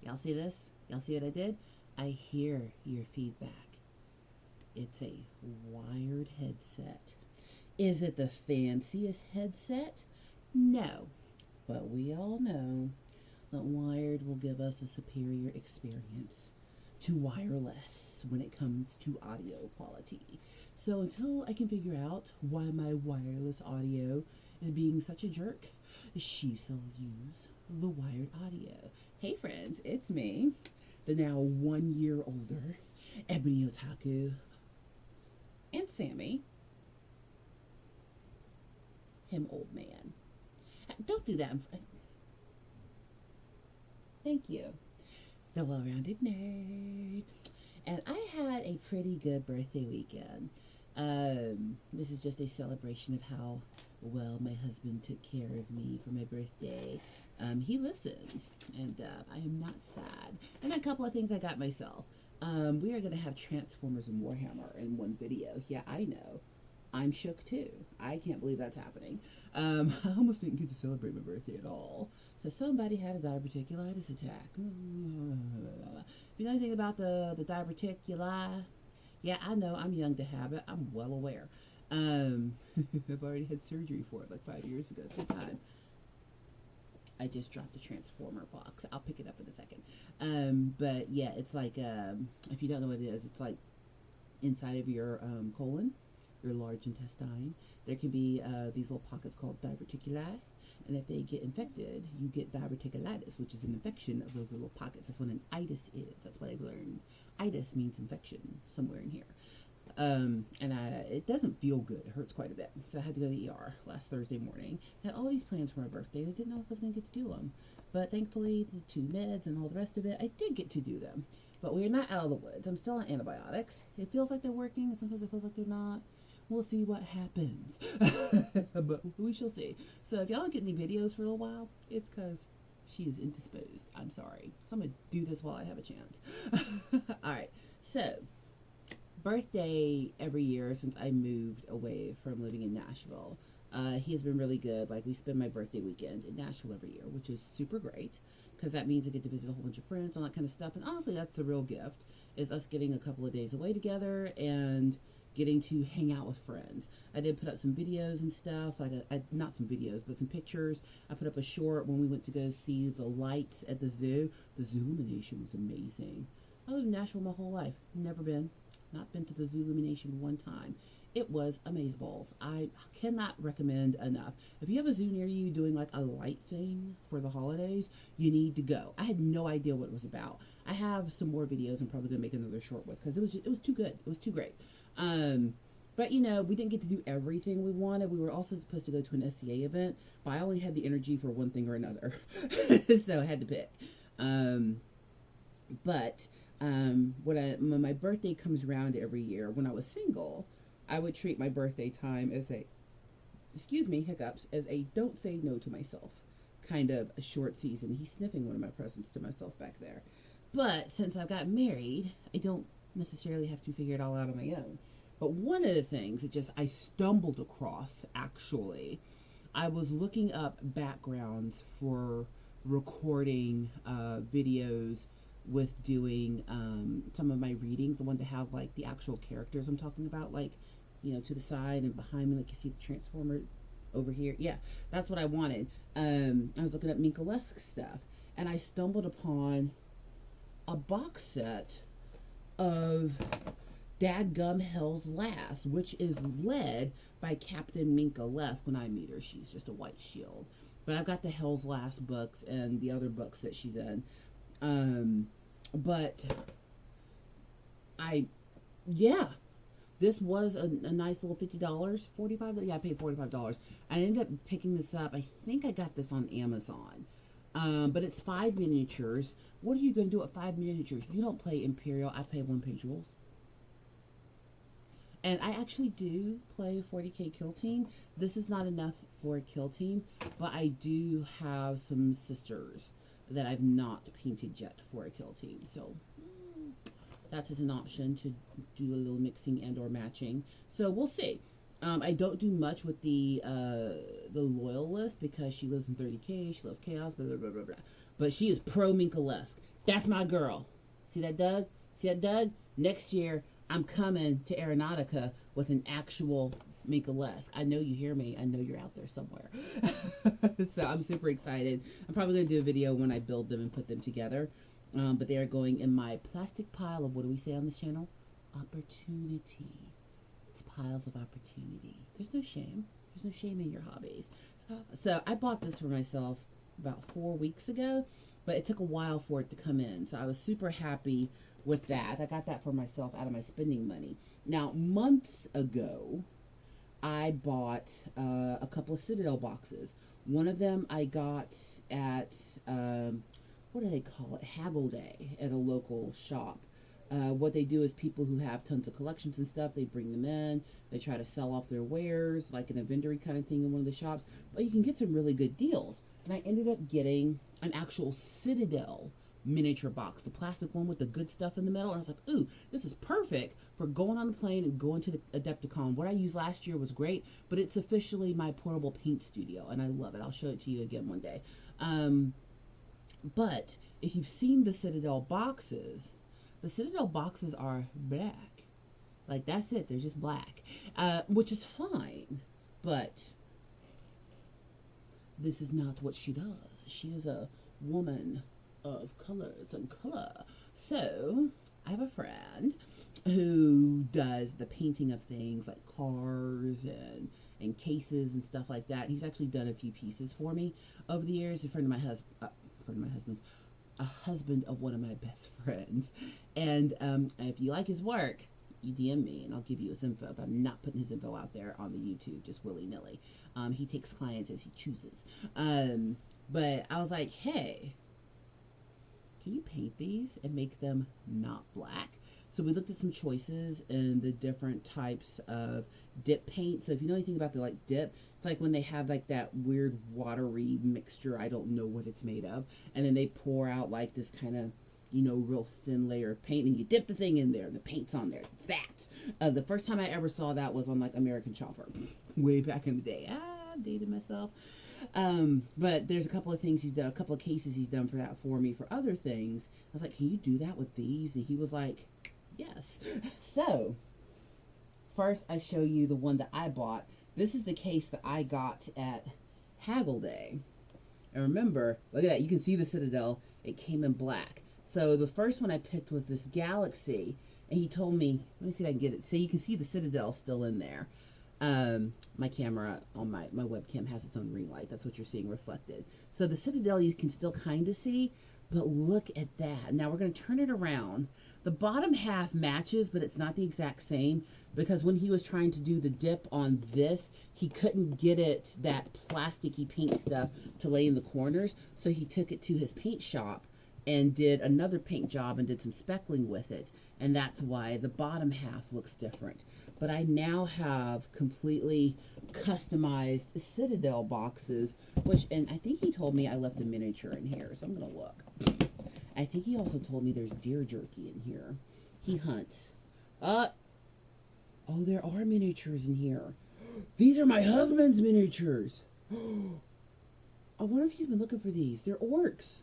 Y'all see this? Y'all see what I did? I hear your feedback. It's a wired headset. Is it the fanciest headset? No. But we all know that wired will give us a superior experience to wireless when it comes to audio quality. So until I can figure out why my wireless audio is being such a jerk, she shall use the wired audio. Hey friends, it's me, the now 1 year older Ebony Otaku, and Sammy, him old man. Don't do that. Thank you. The well-rounded nerd. And I had a pretty good birthday weekend. This is just a celebration of how well my husband took care of me for my birthday. He listens, and I am not sad. And a couple of things I got myself. We are going to have Transformers and Warhammer in one video. Yeah, I know. I'm shook too. I can't believe that's happening. I almost didn't get to celebrate my birthday at all because somebody had a diverticulitis attack. If you know anything about the diverticuli, yeah, I know. I'm young to have it. I'm well aware. I've already had surgery for it like 5 years ago. It's a good time. I just dropped the Transformer box. I'll pick it up in a second. But yeah, it's like, if you don't know what it is, it's like inside of your colon, your large intestine. There can be these little pockets called diverticuli. And if they get infected, you get diverticulitis, which is an infection of those little pockets. That's what an itis is. That's what I've learned. Itis means infection somewhere in here. It doesn't feel good. It hurts quite a bit. So I had to go to the ER last Thursday morning. I had all these plans for my birthday. I didn't know if I was going to get to do them. But thankfully, the 2 meds and all the rest of it, I did get to do them. But we're not out of the woods. I'm still on antibiotics. It feels like they're working, and sometimes it feels like they're not. We'll see what happens. But we shall see. So if y'all don't get any videos for a little while, it's because she is indisposed. I'm sorry. So I'm going to do this while I have a chance. All right. So, birthday every year since I moved away from living in Nashville. He has been really good. Like, we spend my birthday weekend in Nashville every year, which is super great because that means I get to visit a whole bunch of friends and all that kind of stuff. And honestly, that's the real gift, is us getting a couple of days away together and getting to hang out with friends. I did put up some videos and stuff, like not some videos, but some pictures. I put up a short when we went to go see the lights at the zoo. The Zoolumination was amazing. I lived in Nashville my whole life. Never been. Not been to the Zoolumination one time. It was amazeballs. I cannot recommend enough. If you have a zoo near you doing like a light thing for the holidays, you need to go. I had no idea what it was about. I have some more videos I'm probably gonna make another short with because it was too good. It was too great. But you know, we didn't get to do everything we wanted. We were also supposed to go to an SCA event, but I only had the energy for one thing or another. So I had to pick. When my birthday comes around every year, when I was single, I would treat my birthday time as hiccups, as a don't say no to myself kind of a short season. He's sniffing one of my presents to myself back there. But since I've got married, I don't necessarily have to figure it all out on my own. But one of the things that I stumbled across, actually, I was looking up backgrounds for recording videos with doing some of my readings. I wanted to have like the actual characters I'm talking about, like, you know, to the side and behind me, like you see the Transformer over here. Yeah, that's what I wanted. I was looking at Minkalesque stuff, and I stumbled upon a box set of Dadgum Hell's Lass, which is led by Captain Minkalesque. When I meet her, she's just a white shield. But I've got the Hell's Lass books and the other books that she's in. This was a nice little $50, $45. Yeah, I paid $45. I ended up picking this up. I think I got this on Amazon. But it's 5 miniatures. What are you going to do with 5 miniatures? You don't play Imperial. I play one-page rules. And I actually do play 40k kill team. This is not enough for a kill team, but I do have some sisters that I've not painted yet for a kill team. So that is an option to do a little mixing and or matching. So we'll see. I don't do much with the loyal list because she lives in 30k. She loves chaos, blah, blah, blah, blah, blah. But she is pro Minkalesque. That's my girl. See that, Doug? See that, Doug? Next year, I'm coming to Aeronautica with an actual Minkalesque. I know you hear me. I know you're out there somewhere. So I'm super excited. I'm probably going to do a video when I build them and put them together. But they are going in my plastic pile of, what do we say on this channel? Opportunity. It's piles of opportunity. There's no shame. There's no shame in your hobbies. So I bought this for myself about 4 weeks ago, but it took a while for it to come in. So I was super happy with that. I got that for myself out of my spending money. Now, months ago, I bought a couple of Citadel boxes. One of them I got at, what do they call it? Haggle Day at a local shop. What they do is people who have tons of collections and stuff, they bring them in. They try to sell off their wares, like an inventory kind of thing in one of the shops. But you can get some really good deals. And I ended up getting an actual Citadel miniature box, the plastic one with the good stuff in the middle. And I was like, ooh, this is perfect for going on the plane and going to the Adepticon. What I used last year was great, but it's officially my portable paint studio, and I love it. I'll show it to you again one day. But if you've seen the Citadel boxes are black. Like, that's it. They're just black, which is fine. But this is not what she does. She is a woman of colors and color. So I have a friend who does the painting of things like cars and cases and stuff like that. He's actually done a few pieces for me over the years. A friend of my husband's, a husband of one of my best friends. And if you like his work, you DM me and I'll give you his info. But I'm not putting his info out there on the YouTube just willy-nilly. He takes clients as he chooses. But I was like, hey, can you paint these and make them not black? So we looked at some choices and the different types of dip paint. So if you know anything about the like dip, it's like when they have like that weird watery mixture, I don't know what it's made of, and then they pour out like this kind of, you know, real thin layer of paint, and you dip the thing in there, the paint's on there. That the first time I ever saw that was on like American Chopper, way back in the day. I've dated myself. But there's a couple of things he's done, a couple of cases he's done for that for me for other things. I was like, can you do that with these? And he was like, yes. So first I show you the one that I bought. This is the case that I got at Haggle Day. And remember, look at that, you can see the Citadel, it came in black. So the first one I picked was this Galaxy, and he told me, let me see if I can get it. So you can see the Citadel still in there. My camera on my webcam has its own ring light. That's what you're seeing reflected. So the Citadel you can still kind of see, but look at that. Now we're going to turn it around. The bottom half matches, but it's not the exact same, because when he was trying to do the dip on this, he couldn't get it, that plasticky paint stuff, to lay in the corners. So he took it to his paint shop and did another paint job and did some speckling with it. And that's why the bottom half looks different. But I now have completely customized Citadel boxes, which, and I think he told me I left a miniature in here, so I'm going to look. I think he also told me there's deer jerky in here. He hunts. Oh, there are miniatures in here. These are my husband's miniatures. I wonder if he's been looking for these. They're orcs.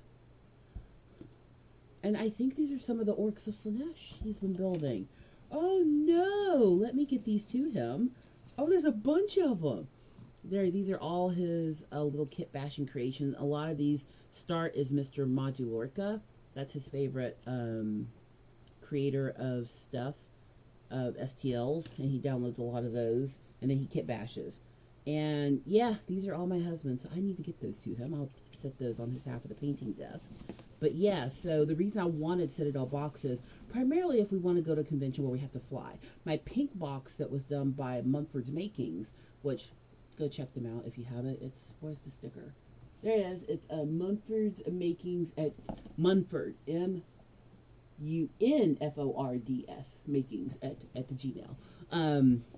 And I think these are some of the orcs of Slaanesh he's been building. Oh no, let me get these to him. Oh, there's a bunch of them. These are all his little kit bashing creations. A lot of these start as Mr. Modulorca. That's his favorite creator of stuff, of STLs, and he downloads a lot of those, and then he kit bashes. And yeah, these are all my husband's, so I need to get those to him. I'll set those on his half of the painting desk. But yeah, so the reason I wanted Citadel boxes, primarily if we want to go to a convention where we have to fly. My pink box that was done by Mumford's Makings, which, go check them out if you haven't. Where's the sticker? There it is. It's Mumford's Makings at Munford, Munfords Makings at the Gmail.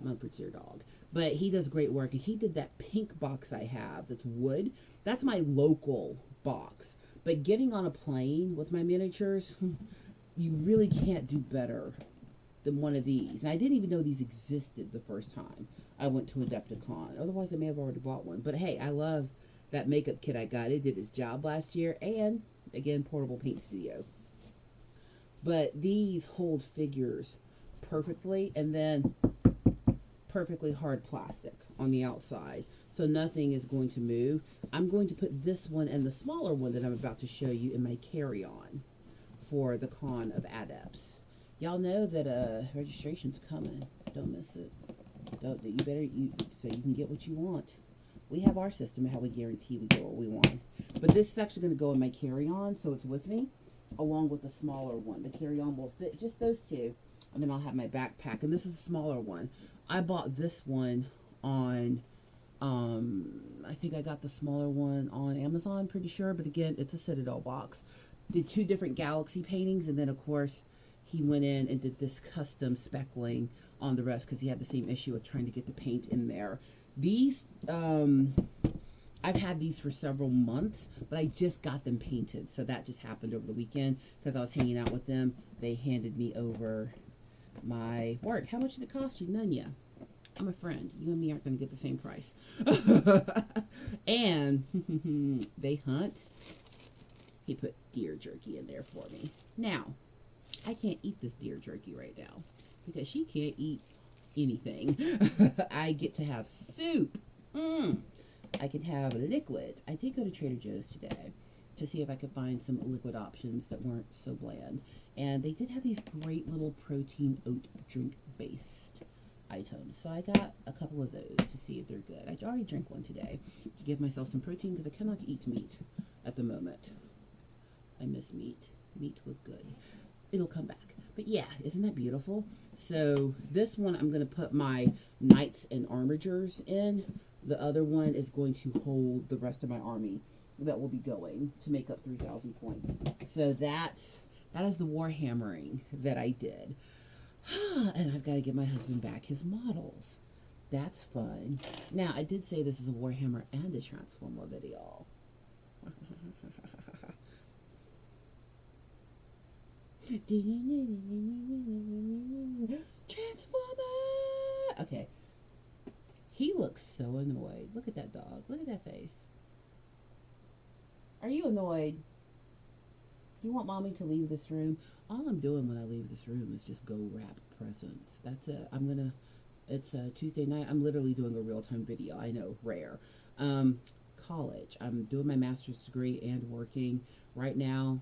Mumford's their dog. But he does great work, and he did that pink box I have that's wood. That's my local box. But getting on a plane with my miniatures, you really can't do better than one of these. And I didn't even know these existed the first time I went to Adepticon. Otherwise, I may have already bought one. But hey, I love that makeup kit I got. It did its job last year. And, again, portable paint studio. But these hold figures perfectly, and then perfectly hard plastic on the outside, so nothing is going to move. I'm going to put this one and the smaller one that I'm about to show you in my carry-on for the Con of Adepts. Y'all know that registration's coming. Don't miss it. Don't you better so you can get what you want. We have our system of how we guarantee we get what we want. But this is actually going to go in my carry-on, so it's with me, along with the smaller one. The carry-on will fit just those two, and then I'll have my backpack. And this is a smaller one. I bought this one on, I think I got the smaller one on Amazon, pretty sure. But again, it's a Citadel box. Did 2 different Galaxy paintings, and then of course he went in and did this custom speckling on the rest because he had the same issue with trying to get the paint in there. These, I've had these for several months, but I just got them painted. So that just happened over the weekend because I was hanging out with them. They handed me over my work. How much did it cost you? None yet. I'm a friend. You and me aren't going to get the same price. And they hunt. He put deer jerky in there for me. Now, I can't eat this deer jerky right now because she can't eat anything. I get to have soup. I can have liquid. I did go to Trader Joe's today to see if I could find some liquid options that weren't so bland. And they did have these great little protein oat drink based items. So I got a couple of those to see if they're good. I already drank one today to give myself some protein because I cannot eat meat at the moment. I miss meat. Meat was good. It'll come back. But yeah, isn't that beautiful? So this one I'm going to put my knights and armigers in. The other one is going to hold the rest of my army that will be going to make up 3,000 points. So that is the Warhammering that I did. And I've got to get my husband back his models. That's fun. Now, I did say this is a Warhammer and a Transformer video. Transformer! Okay. He looks so annoyed. Look at that dog. Look at that face. Are you annoyed? Do you want mommy to leave this room? All I'm doing when I leave this room is just go wrap presents. That's it. It's a Tuesday night. I'm literally doing a real-time video. I know, rare. College. I'm doing my master's degree and working. Right now,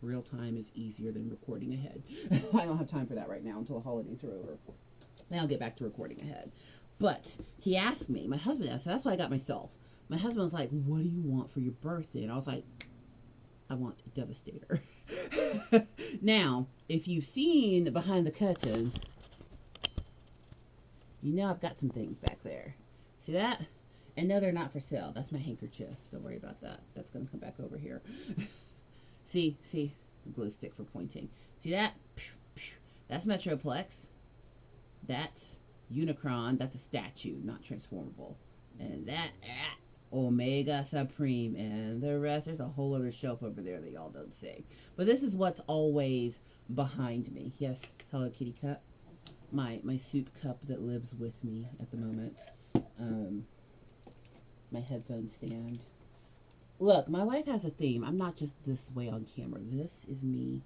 real time is easier than recording ahead. I don't have time for that right now until the holidays are over. Then I'll get back to recording ahead. But he asked me, my husband asked, so that's what I got myself. My husband was like, what do you want for your birthday? And I was like, I want a Devastator. Now, if you've seen behind the curtain, you know I've got some things back there. See that? And no, they're not for sale. That's my handkerchief. Don't worry about that. That's going to come back over here. See, glue stick for pointing. See that? That's Metroplex. That's Unicron. That's a statue, not transformable. And that, Omega Supreme. And the rest, there's a whole other shelf over there that y'all don't see. But this is what's always behind me. Yes, Hello Kitty cup. My soup cup that lives with me at the moment. My headphone stand. Look, my life has a theme. I'm not just this way on camera. This is me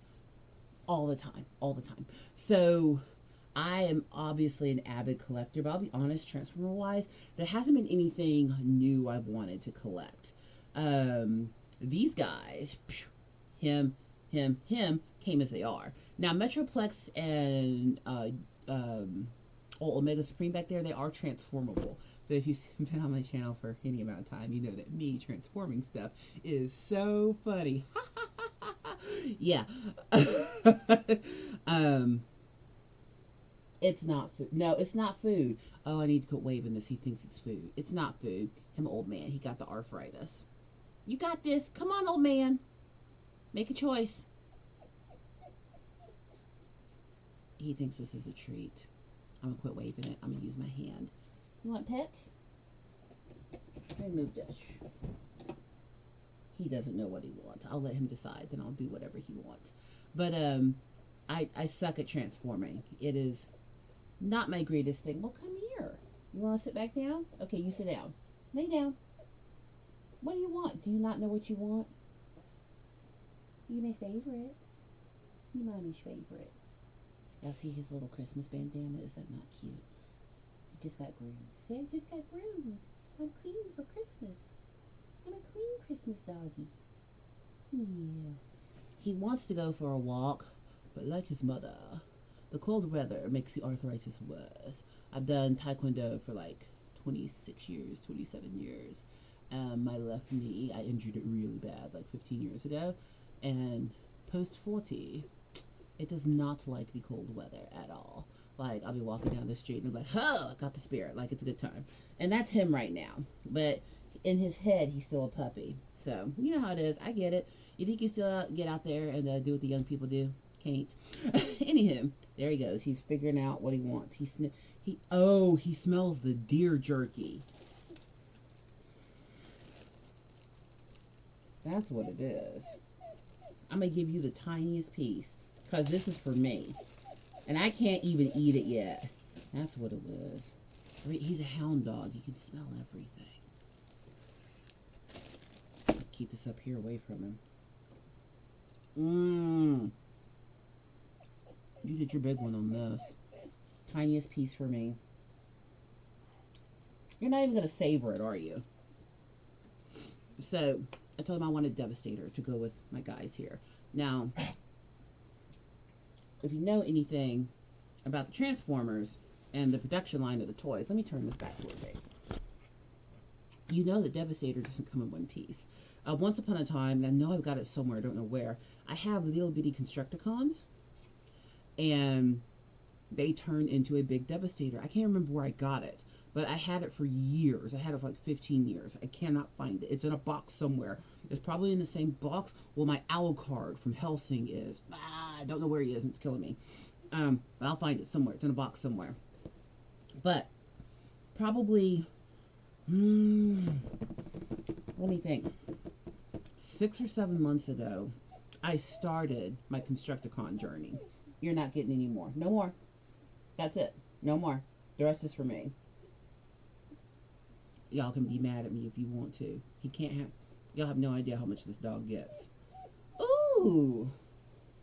all the time. So I am obviously an avid collector, but I'll be honest, Transformer-wise, there hasn't been anything new I've wanted to collect. These guys, him, came as they are. Now, Metroplex and Omega Supreme back there, they are transformable. But if you've been on my channel for any amount of time, you know that me transforming stuff is so funny. Yeah. It's not food. No, it's not food. Oh, I need to quit waving this. He thinks it's food. It's not food. Him, old man. He got the arthritis. You got this. Come on, old man. Make a choice. He thinks this is a treat. I'm going to quit waving it. I'm going to use my hand. You want pets? Remove dish. He doesn't know what he wants. I'll let him decide. Then I'll do whatever he wants. But I suck at transforming. It is not my greatest thing. Well, come here. You want to sit back down? Okay, you sit down. Lay down. What do you want? Do you not know what you want? You my favorite. You mommy's favorite. Y'all see his little Christmas bandana? Is that not cute? He just got groomed. See, I just got groomed. I'm clean for Christmas. I'm a clean Christmas doggy. Yeah. He wants to go for a walk, but like his mother, the cold weather makes the arthritis worse. I've done Taekwondo for like 26 years, 27 years. My left knee, I injured it really bad like 15 years ago. And post 40, it does not like the cold weather at all. Like, I'll be walking down the street and I'm like, oh, got the spirit. Like, it's a good time. And that's him right now. But in his head, he's still a puppy. So, you know how it is. I get it. You think you still get out there and do what the young people do? Can't. Anywho, there he goes. He's figuring out what he wants. He smells the deer jerky. That's what it is. I'm going to give you the tiniest piece because this is for me. And I can't even eat it yet. That's what it was. He's a hound dog. He can smell everything. Keep this up here away from him. You get your big one on this. Tiniest piece for me. You're not even going to savor it, are you? So, I told him I wanted Devastator to go with my guys here. Now, if you know anything about the Transformers and the production line of the toys, let me turn this back a little bit. You know that Devastator doesn't come in one piece. Once upon a time, and I know I've got it somewhere, I don't know where, I have little bitty Constructicons, and they turned into a big Devastator. I can't remember where I got it, but I had it for years. I had it for like 15 years. I cannot find it. It's in a box somewhere. It's probably in the same box where my Alucard from Helsing is. I don't know where he is, and it's killing me. But I'll find it somewhere. It's in a box somewhere. But probably, let me think. 6 or 7 months ago, I started my Constructicon journey. You're not getting any more. No more. That's it. No more. The rest is for me. Y'all can be mad at me if you want to. He can't have... Y'all have no idea how much this dog gets. Ooh!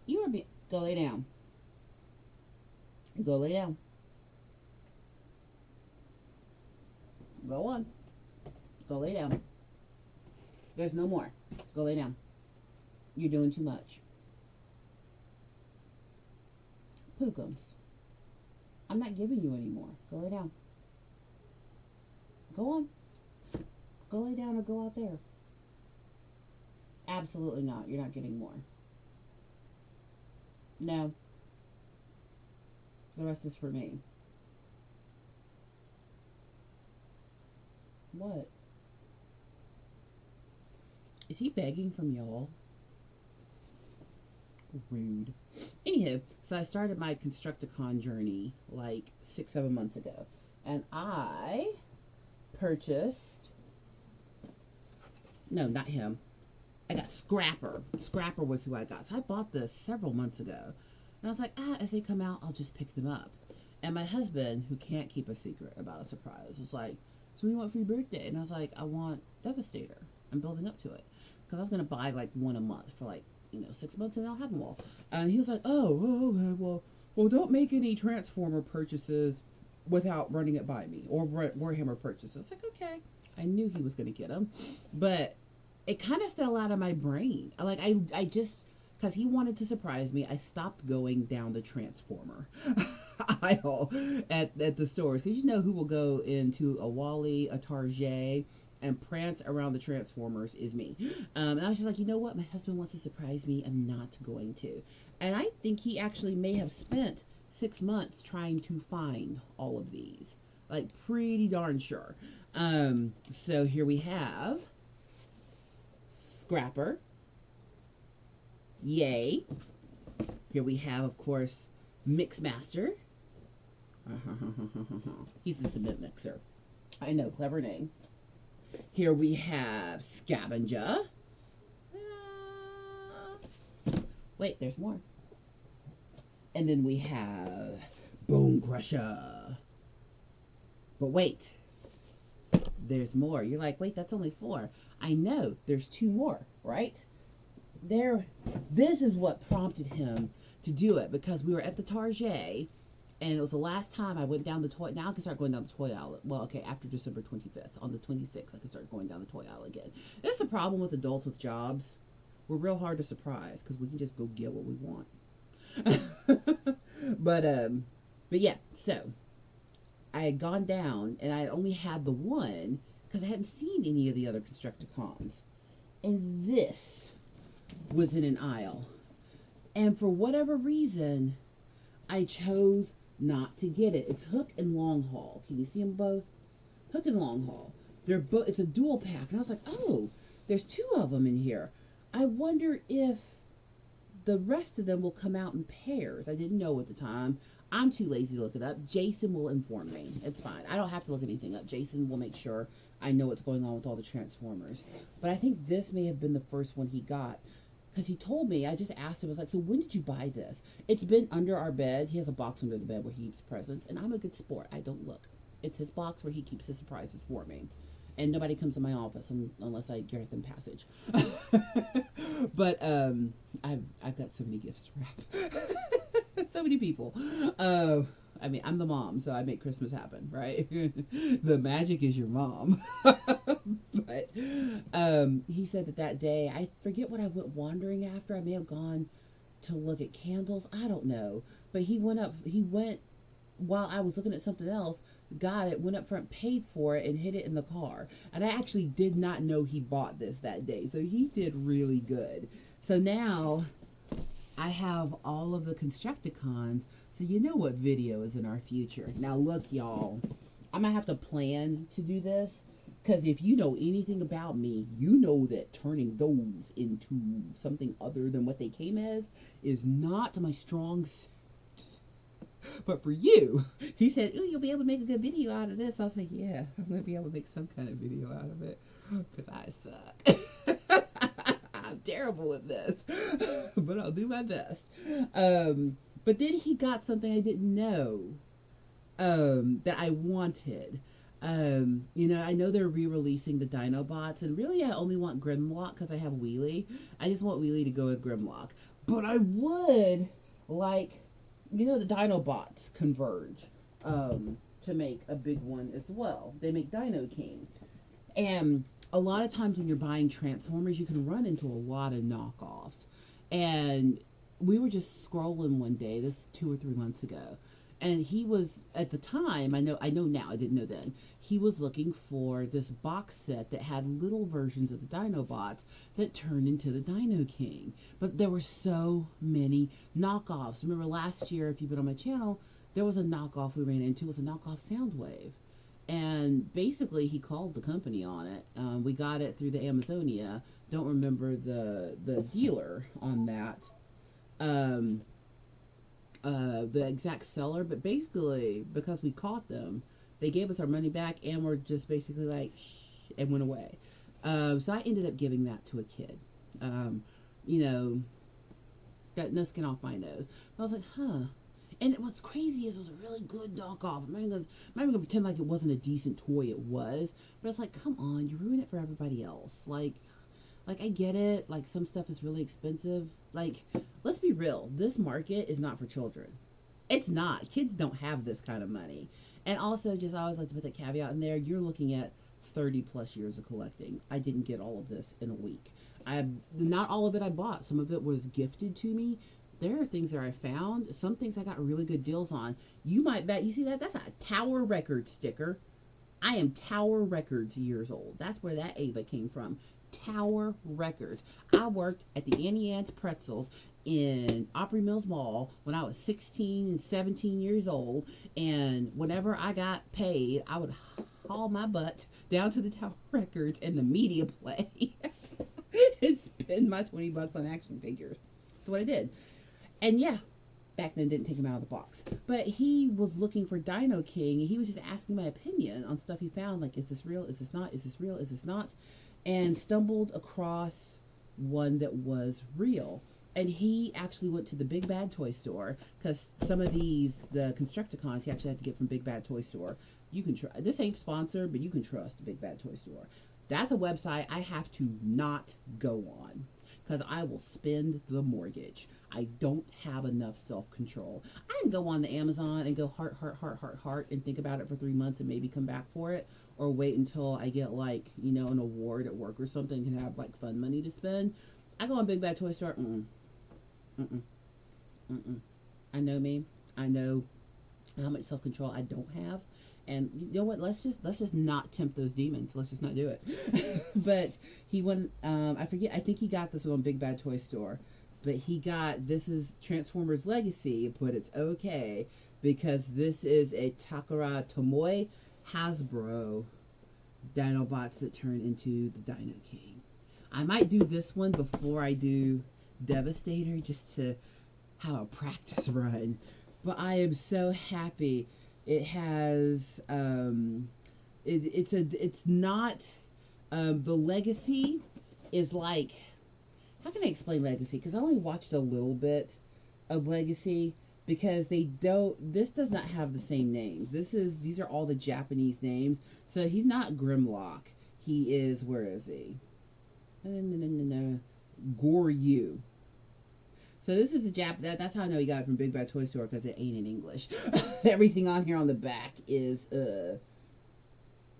You are Go lay down. Go lay down. Go on. Go lay down. There's no more. Go lay down. You're doing too much. Pookums. I'm not giving you any more. Go lay down. Go on. Go lay down or go out there. Absolutely not. You're not getting more. No. The rest is for me. What? Is he begging from y'all? Rude. Anywho, so I started my Constructicon journey like 6-7 months ago. And I purchased... No, not him. I got Scrapper. Scrapper was who I got. So I bought this several months ago. And I was like, as they come out, I'll just pick them up. And my husband, who can't keep a secret about a surprise, was like, so what do you want for your birthday? And I was like, I want Devastator. I'm building up to it. Because I was going to buy like one a month for like, 6 months and I'll have them all. And he was like, oh, okay, well, don't make any Transformer purchases without running it by me. Or Warhammer purchases. It's like, okay. I knew he was going to get them. But it kind of fell out of my brain. I just, because he wanted to surprise me, I stopped going down the Transformer aisle at the stores. Because you know who will go into a Wally, a Target, and prance around the Transformers is me. And I was just like, you know what? My husband wants to surprise me. I'm not going to. And I think he actually may have spent 6 months trying to find all of these. Like, pretty darn sure. So here we have Scrapper. Yay. Here we have, of course, Mixmaster. He's the Submit Mixer. I know, clever name. Here we have Scavenger. Wait, there's more. And then we have Bone Crusher. But wait, there's more. You're like, wait, that's only 4. I know, there's 2 more, right? This is what prompted him to do it because we were at the Target. And it was the last time I went down the toy. Now I can start going down the toy aisle. Well, okay, after December 25th. On the 26th, I can start going down the toy aisle again. That's the problem with adults with jobs. We're real hard to surprise because we can just go get what we want. But yeah, so I had gone down and I only had the one because I hadn't seen any of the other Constructicons. And this was in an aisle. And for whatever reason, I chose not to get it. It's Hook and Long Haul. Can you see them both? Hook and Long Haul. They're both. It's a dual pack, and I was like, oh, there's two of them in here. I wonder if the rest of them will come out in pairs. I didn't know at the time. I'm too lazy to look it up. Jason will inform me. It's fine. I don't have to look anything up. Jason will make sure I know what's going on with all the Transformers. But I think this may have been the first one he got. Because he told me, I just asked him, I was like, so when did you buy this? It's been under our bed. He has a box under the bed where he keeps presents. And I'm a good sport. I don't look. It's his box where he keeps his surprises for me. And nobody comes to my office unless I grant them passage. But I've got so many gifts to wrap. So many people. I mean, I'm the mom, so I make Christmas happen, right? The magic is your mom. But he said that day, I forget what I went wandering after. I may have gone to look at candles. I don't know. But he went while I was looking at something else, got it, went up front, paid for it, and hid it in the car. And I actually did not know he bought this that day. So he did really good. So now I have all of the Constructicons, so you know what video is in our future. Now look, y'all, I'm going to have to plan to do this, because if you know anything about me, you know that turning those into something other than what they came as is not my strong suit. But for you, he said, ooh, you'll be able to make a good video out of this. I was like, yeah, I'm going to be able to make some kind of video out of it, because I suck. I'm terrible at this, but I'll do my best. But then he got something I didn't know that I wanted. I know they're re-releasing the Dinobots, and really I only want Grimlock because I have Wheelie. I just want Wheelie to go with Grimlock. But I would like, the Dinobots converge to make a big one as well. They make Dino King. And a lot of times when you're buying Transformers, you can run into a lot of knockoffs. And we were just scrolling one day, this 2 or 3 months ago, and he was, at the time, I know now, I didn't know then, he was looking for this box set that had little versions of the Dinobots that turned into the Dino King. But there were so many knockoffs. Remember last year, if you've been on my channel, there was a knockoff we ran into. It was a knockoff Soundwave. And basically, he called the company on it. We got it through the Amazonia. Don't remember the dealer on that. The exact seller, but basically, because we caught them, they gave us our money back and were just basically like, shh, and went away. So I ended up giving that to a kid. Got no skin off my nose. I was like, huh. And what's crazy is it was a really good knockoff. I'm not even gonna pretend like it wasn't a decent toy. It was, but it's like, come on, you ruin it for everybody else. Like I get it. Like, some stuff is really expensive. Like, let's be real. This market is not for children. It's not. Kids don't have this kind of money. And also, just I always like to put that caveat in there. You're looking at 30 plus years of collecting. I didn't get all of this in a week. Not all of it I bought. Some of it was gifted to me. There are things that I found. Some things I got really good deals on. You might bet. You see that? That's a Tower Records sticker. I am Tower Records years old. That's where that Ava came from. Tower Records. I worked at the Annie Ann's Pretzels in Opry Mills Mall when I was 16 and 17 years old, and whenever I got paid, I would haul my butt down to the Tower Records and the media play and spend my $20 on action figures. That's what I did. And yeah, back then didn't take him out of the box. But he was looking for Dino King, and he was just asking my opinion on stuff he found, like, is this real? Is this not? Is this real? Is this not? And stumbled across one that was real. And he actually went to the Big Bad Toy Store, because some of the Constructicons, he actually had to get from Big Bad Toy Store. You can try. This ain't sponsored, but you can trust the Big Bad Toy Store. That's a website I have to not go on. because I will spend the mortgage. I don't have enough self-control. I can go on the Amazon and go heart, heart, heart, heart, heart, and think about it for 3 months and maybe come back for it, or wait until I get like, an award at work or something and have like fun money to spend. I go on Big Bad Toy Store. Mm-mm, mm-mm. I know me. I know how much self control I don't have. And you know what? Let's just not tempt those demons. Let's just not do it. But he went. I forget. I think he got this on Big Bad Toy Store. But he got, this is Transformers Legacy, but it's okay because this is a Takara Tomoe Hasbro Dinobots that turn into the Dino King. I might do this one before I do Devastator just to have a practice run. But I am so happy. It has it's not the Legacy is like, how can I explain Legacy? Because I only watched a little bit of Legacy because this does not have the same names. These are all the Japanese names. So he's not Grimlock. He is, where is he? No. Goryu. So this is that's how I know he got it from Big Bad Toy Store, because it ain't in English. Everything on here on the back is,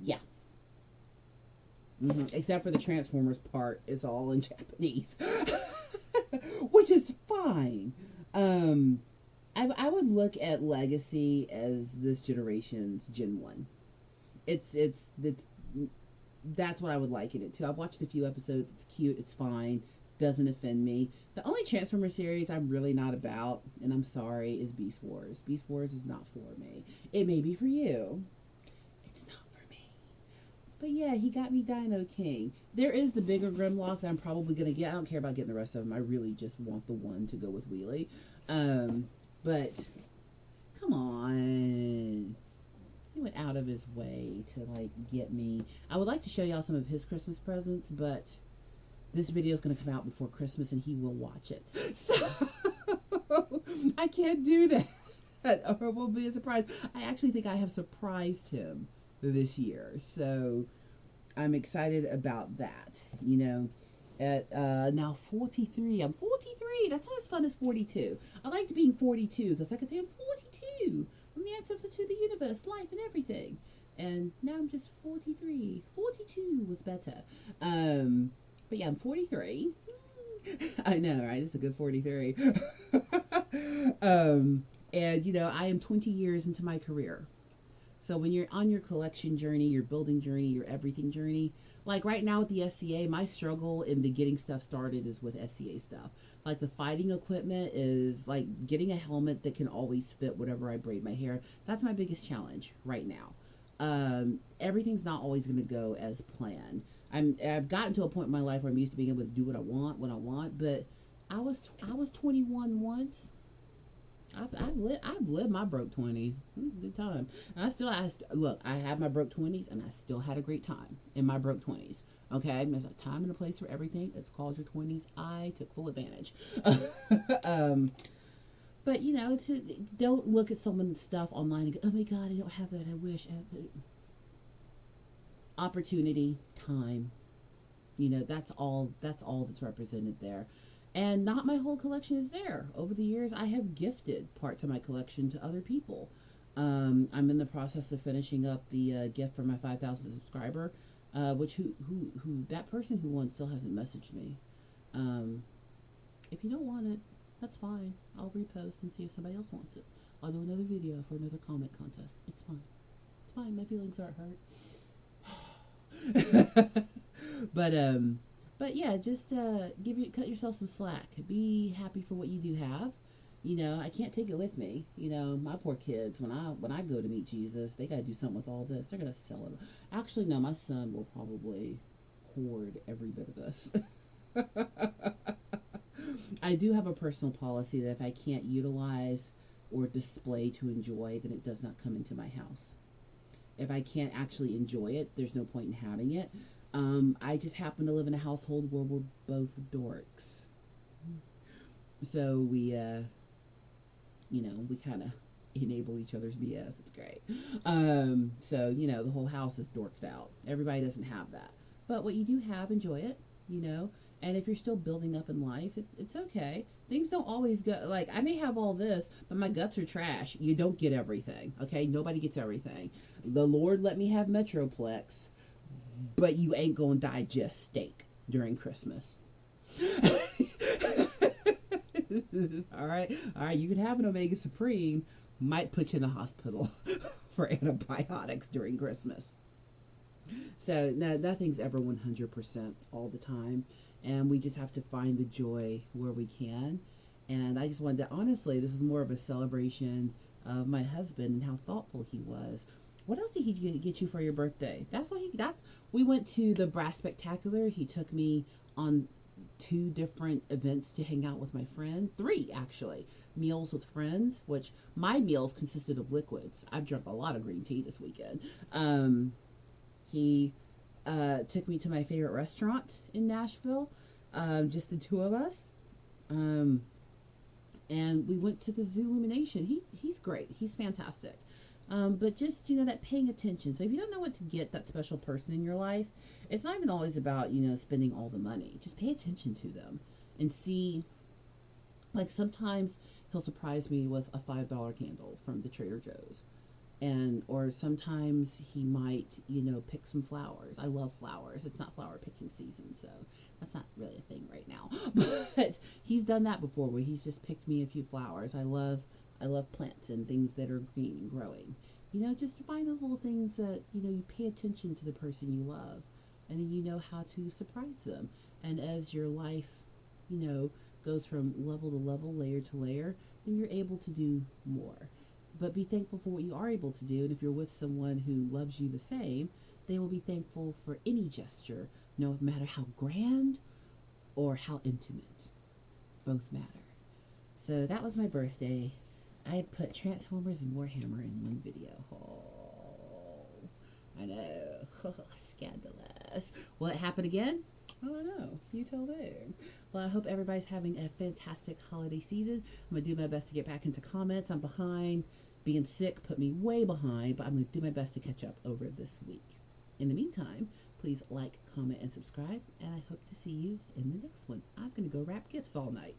yeah. Except for the Transformers part, it's all in Japanese. Which is fine. I would look at Legacy as this generation's Gen 1. That's what I would liken it to. I've watched a few episodes. It's cute. It's fine. Doesn't offend me. The only Transformer series I'm really not about, and I'm sorry, is Beast Wars. Beast Wars is not for me. It may be for you. It's not for me. But yeah, he got me Dino King. There is the bigger Grimlock that I'm probably going to get. I don't care about getting the rest of them. I really just want the one to go with Wheelie. But come on. He went out of his way to like get me. I would like to show y'all some of his Christmas presents, but this video is going to come out before Christmas and he will watch it. So I can't do that, or it will be a surprise. I actually think I have surprised him this year. So I'm excited about that. At now 43. I'm 43. That's not as fun as 42. I liked being 42 because I could say I'm 42. I'm the answer to the universe, life, and everything. And now I'm just 43. 42 was better. But yeah, I'm 43. I know, right? It's a good 43. And, I am 20 years into my career. So when you're on your collection journey, your building journey, your everything journey, like right now with the SCA, my struggle in the getting stuff started is with SCA stuff. Like the fighting equipment is like getting a helmet that can always fit whatever I braid my hair. That's my biggest challenge right now. Everything's not always going to go as planned. I've gotten to a point in my life where I'm used to being able to do what I want, but I was 21 once. I've lived my broke 20s. It was a good time. And look, I had my broke 20s and I still had a great time in my broke 20s. Okay, there's a time and a place for everything. It's called your 20s. I took full advantage. But don't look at someone's stuff online and go, oh my God, I don't have that. I wish. Opportunity, time. That's all that's represented there. And not my whole collection is there. Over the years, I have gifted parts of my collection to other people. I'm in the process of finishing up the gift for my 5,000 subscriber, which who that person who won still hasn't messaged me. If you don't want it, that's fine. I'll repost and see if somebody else wants it. I'll do another video for another comment contest. It's fine. It's fine. My feelings aren't hurt. But yeah, just cut yourself some slack. Be happy for what you do have. I can't take it with me. My poor kids, when I go to meet Jesus, they gotta do something with all this. They're gonna sell it. Actually, no, my son will probably hoard every bit of this. I do have a personal policy that if I can't utilize or display to enjoy, then it does not come into my house. If I can't actually enjoy it, there's no point in having it. I just happen to live in a household where we're both dorks. So we kind of enable each other's BS. It's great. So, the whole house is dorked out. Everybody doesn't have that. But what you do have, enjoy it, And if you're still building up in life, it's okay. Things don't always go like I may have all this, but my guts are trash. You don't get everything, okay? Nobody gets everything. The Lord let me have Metroplex, but you ain't gonna digest steak during Christmas. All right, all right. You can have an Omega Supreme. Might put you in the hospital for antibiotics during Christmas. So no, nothing's ever 100% all the time, and we just have to find the joy where we can. And I just wanted to honestly, this is more of a celebration of my husband and how thoughtful he was. What else did he get you for your birthday? That's what he. That's we went to the Brass Spectacular. He took me on two different events to hang out with my friend. Three actually meals with friends, which my meals consisted of liquids. I've drunk a lot of green tea this weekend. He took me to my favorite restaurant in Nashville, just the two of us. Um, and we went to the Zoo Illumination. He's great. He's fantastic. But just that paying attention. So if you don't know what to get that special person in your life, it's not even always about spending all the money. Just pay attention to them and see. Like sometimes he'll surprise me with a $5 candle from the Trader Joe's, and or sometimes he might pick some flowers. I love flowers. It's not flower picking season, so that's not really a thing right now. But he's done that before where he's just picked me a few flowers. I love plants and things that are green and growing. Just find those little things that you pay attention to the person you love, and then you know how to surprise them. And as your life goes from level to level, layer to layer, then you're able to do more. But be thankful for what you are able to do. And if you're with someone who loves you the same, they will be thankful for any gesture, no matter how grand or how intimate. Both matter. So that was my birthday. I put Transformers and Warhammer in one video. Oh, I know. Scandalous. Will it happen again? I don't know. You tell them. Well, I hope everybody's having a fantastic holiday season. I'm going to do my best to get back into comments. I'm behind. Being sick put me way behind, but I'm going to do my best to catch up over this week. In the meantime, please like, comment, and subscribe, and I hope to see you in the next one. I'm going to go wrap gifts all night.